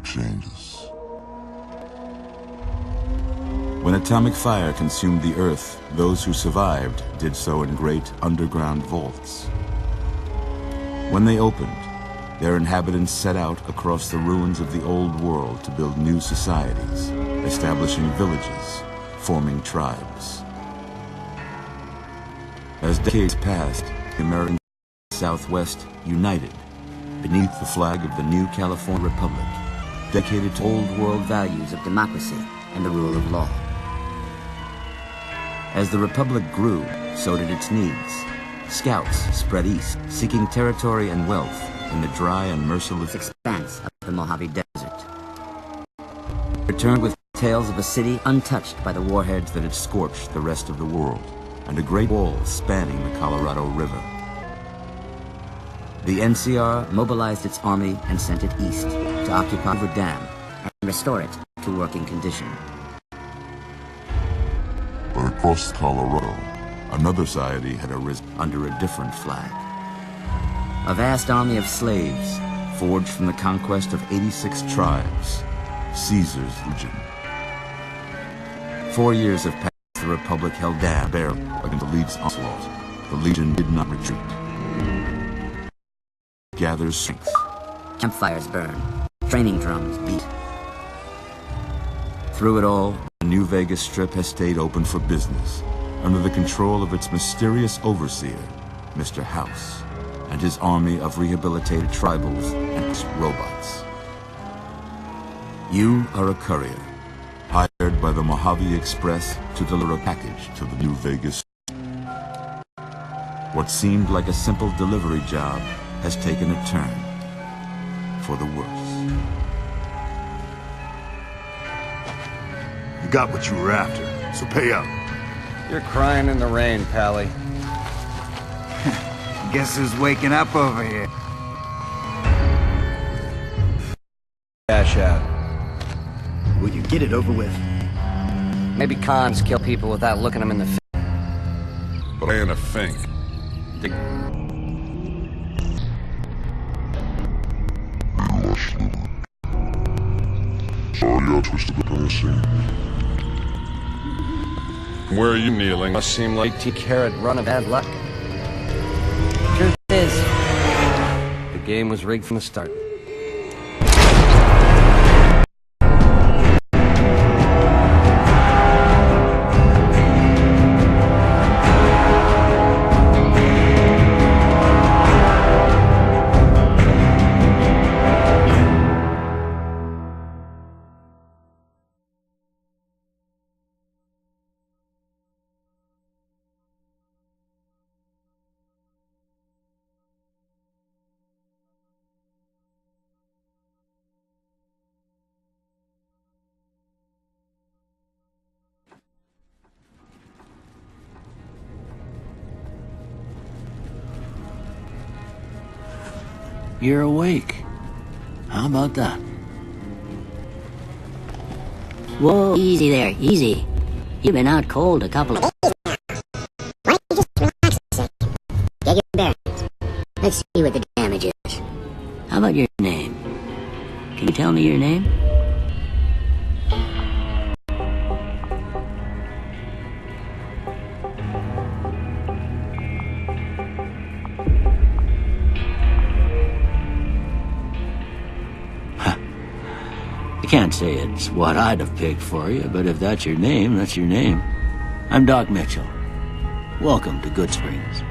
changes. When atomic fire consumed the Earth, those who survived did so in great underground vaults. When they opened, their inhabitants set out across the ruins of the old world to build new societies, establishing villages, forming tribes. As decades passed, the American Southwest united beneath the flag of the new California Republic, dedicated to old world values of democracy and the rule of law. As the Republic grew, so did its needs. Scouts spread east, seeking territory and wealth in the dry and merciless expanse of the Mojave Desert. Returned with tales of a city untouched by the warheads that had scorched the rest of the world, and a great wall spanning the Colorado River. The NCR mobilized its army and sent it east to occupy the dam and restore it to working condition. But across Colorado, another society had arisen under a different flag. A vast army of slaves, forged from the conquest of 86 tribes, Caesar's Legion. 4 years have passed. The Republic held down barely against the Legion's onslaught. The Legion did not retreat. Gathers strength. Campfires burn. Training drums beat. Through it all, the New Vegas Strip has stayed open for business, under the control of its mysterious overseer, Mr. House, and his army of rehabilitated tribals and robots. You are a courier, hired by the Mojave Express to deliver a package to the New Vegas. What seemed like a simple delivery job has taken a turn for the worse. You got what you were after, so pay up. You're crying in the rain, Pally. Guess who's waking up over here? Cash out. Will you get it over with? Maybe cons kill people without looking them in the face. But I ain't a thing. Sorry I twisted the passing. Where are you kneeling? Must seem like 18-carat run of bad luck. Truth is, the game was rigged from the start. You're awake. How about that? Whoa, easy there, easy. You've been out cold a couple of... Why don't you just relax a second? Get your bearings. Let's see what the damage is. How about your name? Can you tell me your name? I can't say it's what I'd have picked for you, but if that's your name, that's your name. I'm Doc Mitchell. Welcome to Good Springs.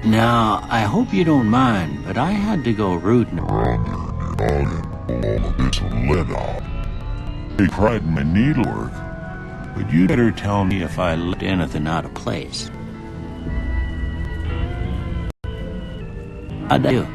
Now, I hope you don't mind, but I had to go rooting around your dog and pull all of this lead off. Take pride in my needlework, but you'd better tell me if I left anything out of place. How'd I do?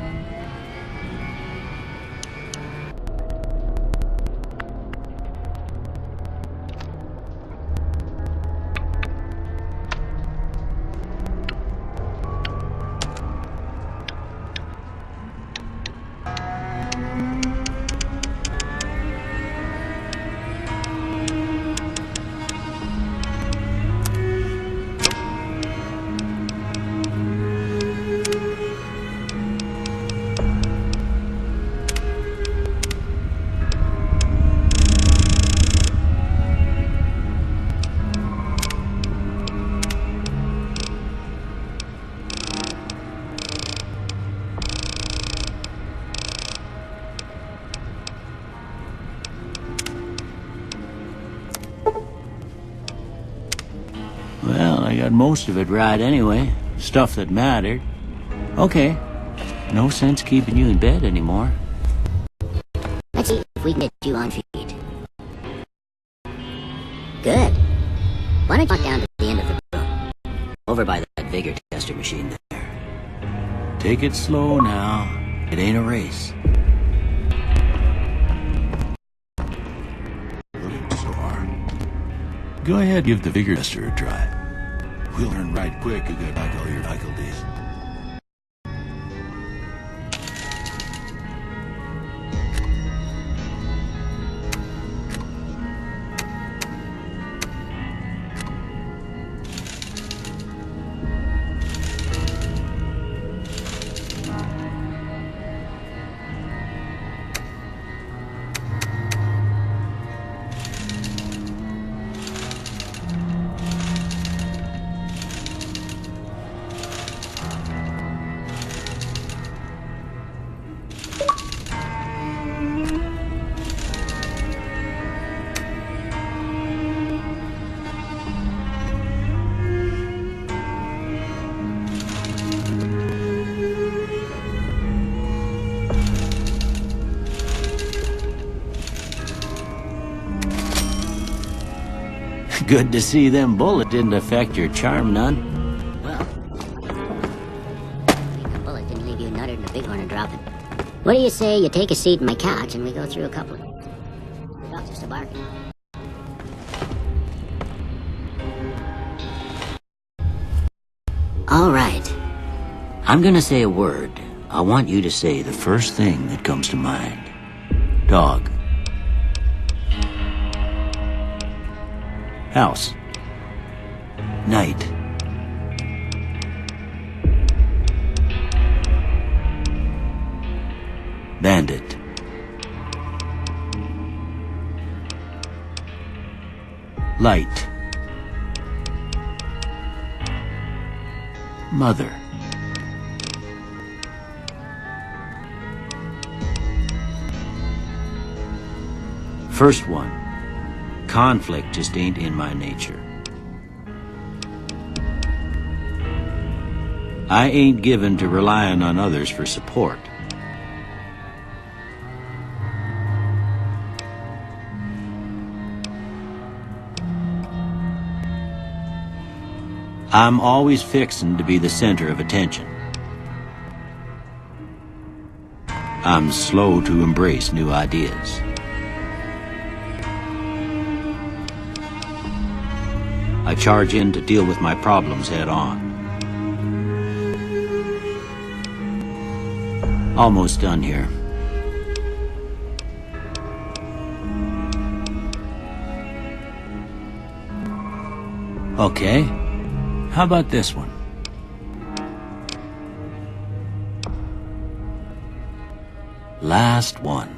I got most of it right anyway. Stuff that mattered. Okay. No sense keeping you in bed anymore. Let's see if we can get you on feet. Good. Why don't you walk down to the end of the room? Over by that vigor tester machine there. Take it slow now. It ain't a race. So hard. Go ahead, give the vigor tester a try. We'll learn right quick who got back all your faculties. Good to see them bullets didn't affect your charm none. Well, the bullet didn't leave you nutted in a big one and dropping. What do you say you take a seat in my couch and we go through a couple of... The dogs are still barking. All right. I'm gonna say a word. I want you to say the first thing that comes to mind. Dog. House. Night. Bandit. Light. Mother. First one. Conflict just ain't in my nature. I ain't given to relying on others for support. I'm always fixin' to be the center of attention. I'm slow to embrace new ideas. I charge in to deal with my problems head on. Almost done here. Okay, how about this one? Last one.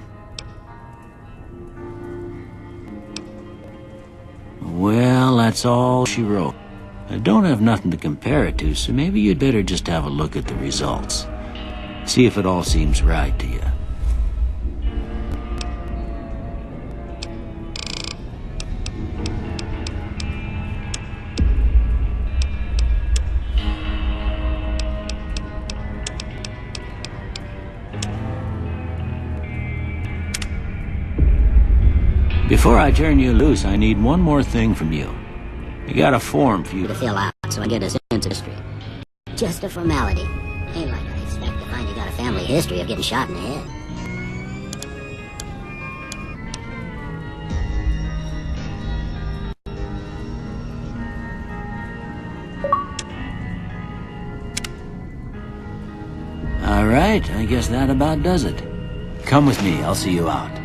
Well, that's all she wrote. I don't have nothing to compare it to, so maybe you'd better just have a look at the results. See if it all seems right to you. Before I turn you loose, I need one more thing from you. I got a form for you To fill out so I get a sense of history. Just a formality. Ain't like I expect to find you got a family history of getting shot in the head. All right, I guess that about does it. Come with me, I'll see you out.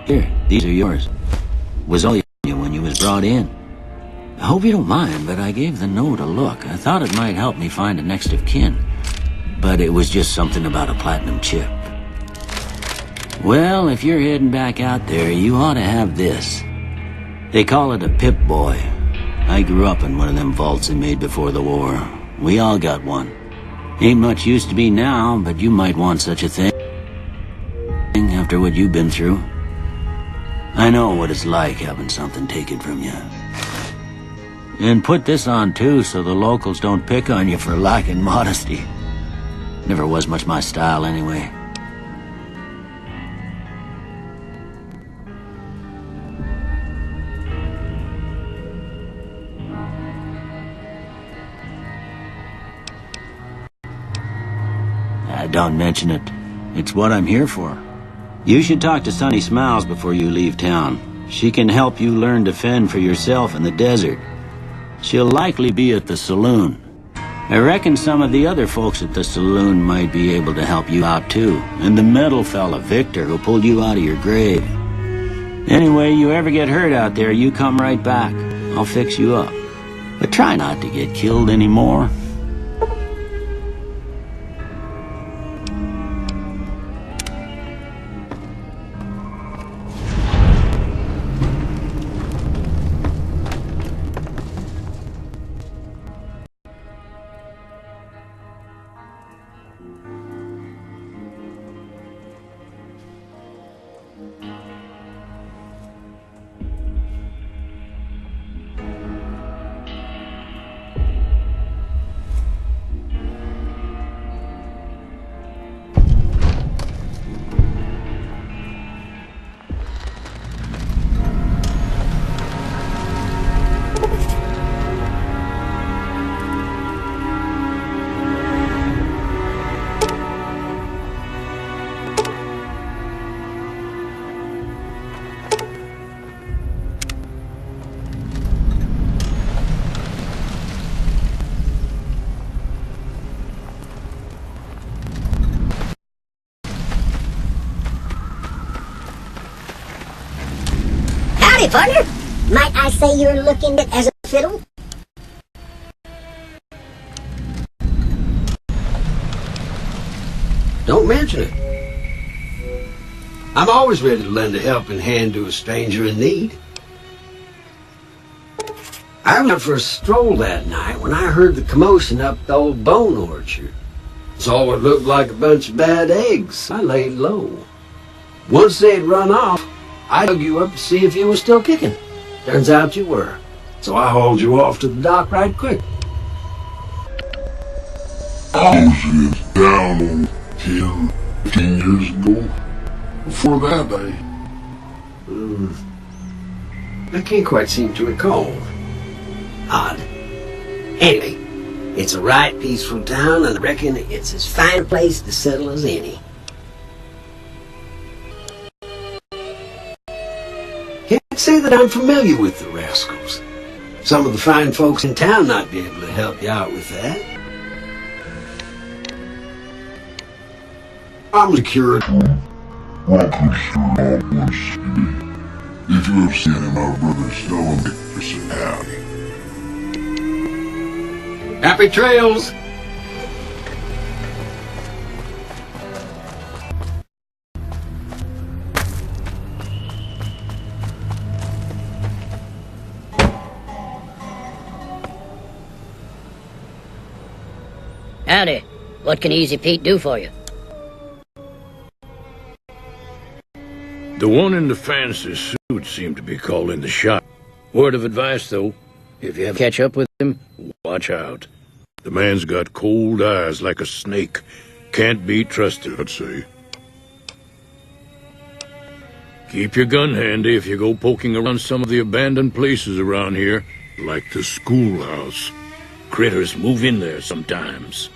Here, these are yours. Was all you when you was brought in. I hope you don't mind, but I gave the note a look. I thought it might help me find a next of kin. But it was just something about a platinum chip. Well, if you're heading back out there, you ought to have this. They call it a Pip-Boy. I grew up in one of them vaults they made before the war. We all got one. Ain't much use to be now, but you might want such a thing after what you've been through. I know what it's like having something taken from you. And put this on too, so the locals don't pick on you for lacking modesty. Never was much my style anyway. Don't mention it. It's what I'm here for. You should talk to Sunny Smiles before you leave town. She can help you learn to fend for yourself in the desert. She'll likely be at the saloon. I reckon some of the other folks at the saloon might be able to help you out too. And the metal fella, Victor, who pulled you out of your grave. Anyway, you ever get hurt out there, you come right back. I'll fix you up. But try not to get killed anymore. Howdy, partner. Might I say you're looking as a fiddle? Don't mention it. I'm always ready to lend a helping hand to a stranger in need. I went for a stroll that night when I heard the commotion up the old bone orchard. Saw what looked like a bunch of bad eggs. I laid low. Once they'd run off, I dug you up to see if you were still kicking. Turns out you were. So I hauled you off to the dock right quick. I was down on 10, 15 years ago. Before that, I can't quite seem to recall. Odd. Anyway, it's a right peaceful town, and I reckon it's as fine a place to settle as any. Can't say that I'm familiar with the rascals. Some of the fine folks in town might be able to help you out with that. I'm security. welcome to Longwood City. If you have seen my brother Stone, say howdy. Happy trails! Howdy. What can Easy Pete do for you? The one in the fancy suit seemed to be calling the shot. Word of advice, though. If you ever catch up with him, watch out. The man's got cold eyes like a snake. Can't be trusted, I'd say. Keep your gun handy if you go poking around some of the abandoned places around here, like the schoolhouse. Critters move in there sometimes.